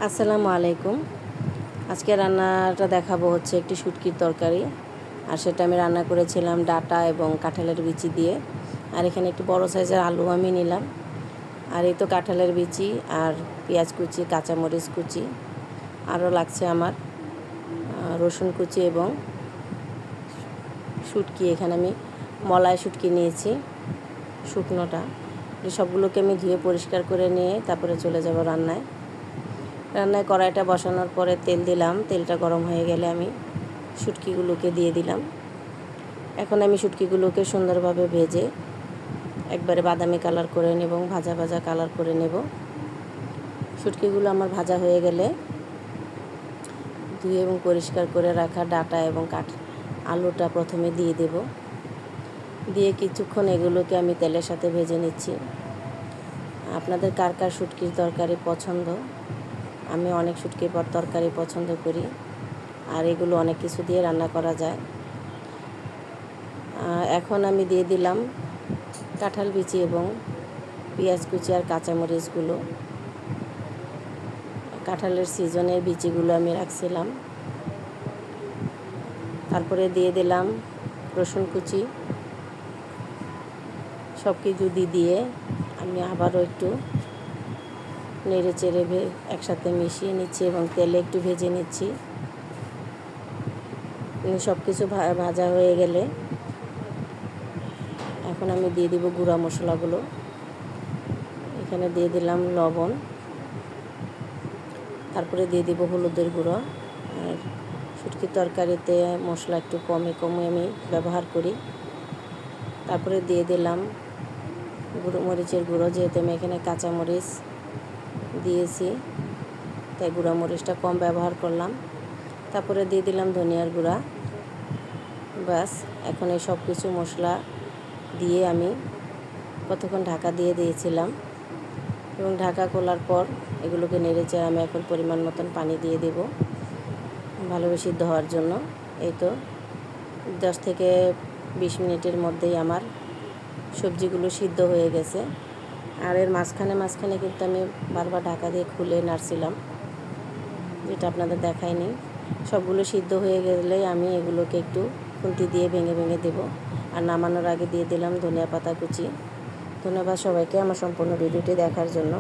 আসসালামু আলাইকুম। আজকে রান্নাটা দেখাবো হচ্ছে একটি শুটকির তরকারি। আর সেটা আমি রান্না করেছিলাম ডাঁটা এবং কাঁঠালের বিচি দিয়ে। আর এখানে একটি বড় সাইজের আলু আমি নিলাম। আর এই তো কাঁঠালের বিচি আর পেঁয়াজ কুচি, কাঁচামরিচ কুচি, আরও লাগছে আমার রসুন কুচি এবং শুটকি। এখানে আমি মলাই শুটকি নিয়েছি, শুকনোটা। সবগুলোকে আমি ধুয়ে পরিষ্কার করে নিয়ে তারপরে চলে যাব রান্নায়। কড়াইটা বসানোর পরে তেল দিলাম। তেলটা গরম হয়ে গেলে আমি শুটকিগুলোকে দিয়ে দিলাম। এখন আমি শুটকিগুলোকে সুন্দরভাবে ভেজে একবারে বাদামি কালার করে নেব, ভাজা ভাজা কালার করে নেব। শুটকিগুলো আমার ভাজা হয়ে গেলে ধুয়ে এবং পরিষ্কার করে রাখা ডাঁটা এবং আলুটা প্রথমে দিয়ে দেব। দিয়ে কিছুক্ষণ এগুলোকে আমি তেলের সাথে ভেজে নিচ্ছি। আপনাদের কার কার শুটকির তরকারি পছন্দ? আমি অনেক শুটকির তরকারি পছন্দ করি, আর এগুলো অনেক কিছু দিয়ে রান্না করা যায়। এখন আমি দিয়ে দিলাম কাঁঠাল বিচি এবং পেঁয়াজ কুচি আর কাঁচামরিচগুলো। কাঁঠালের সিজনের বিচিগুলো আমি রাখছিলাম। তারপরে দিয়ে দিলাম রসুন কুচি। সব কিছু দিয়ে আমি আবারও একটু নেড়ে চেড়ে একসাথে মিশিয়ে নিচ্ছি এবং তেলে একটু ভেজে নিচ্ছি। সব কিছু ভাজা হয়ে গেলে এখন আমি দিয়ে দিব গুঁড়া মশলাগুলো। এখানে দিয়ে দিলাম লবণ, তারপরে দিয়ে দিব হলুদের গুঁড়ো। আর শুটকির তরকারিতে মশলা একটু কমে আমি ব্যবহার করি। তারপরে দিয়ে দিলাম মরিচের গুঁড়ো। যেহেতু আমি এখানে কাঁচামরিচ দিয়েছি, তাই গুঁড়া মরিচটা কম ব্যবহার করলাম। তারপরে দিয়ে দিলাম ধনিয়ার গুঁড়া। ব্যাস, এখন এই সব কিছু মশলা দিয়ে আমি কতক্ষণ ঢাকা দিয়ে দিয়েছিলাম এবং ঢাকা খোলার পর এগুলোকে নেড়েচেড়ে আমি এখন পরিমাণ মতন পানি দিয়ে দেব ভালোভাবে সিদ্ধ হওয়ার জন্য। এই তো 10 থেকে 20 মিনিটের মধ্যেই আমার সবজিগুলো সিদ্ধ হয়ে গেছে। আর এর মাঝখানে কিন্তু আমি বারবার ঢাকা দিয়ে খুলে নাড়ছিলাম, যেটা আপনাদের দেখায়নি। সবগুলো সিদ্ধ হয়ে গেলে আমি এগুলোকে একটু খুন্তি দিয়ে ভেঙে ভেঙে দেব। আর নামানোর আগে দিয়ে দিলাম ধনিয়া পাতা কুচি। ধন্যবাদ সবাইকে আমার সম্পূর্ণ ভিডিওটি দেখার জন্য।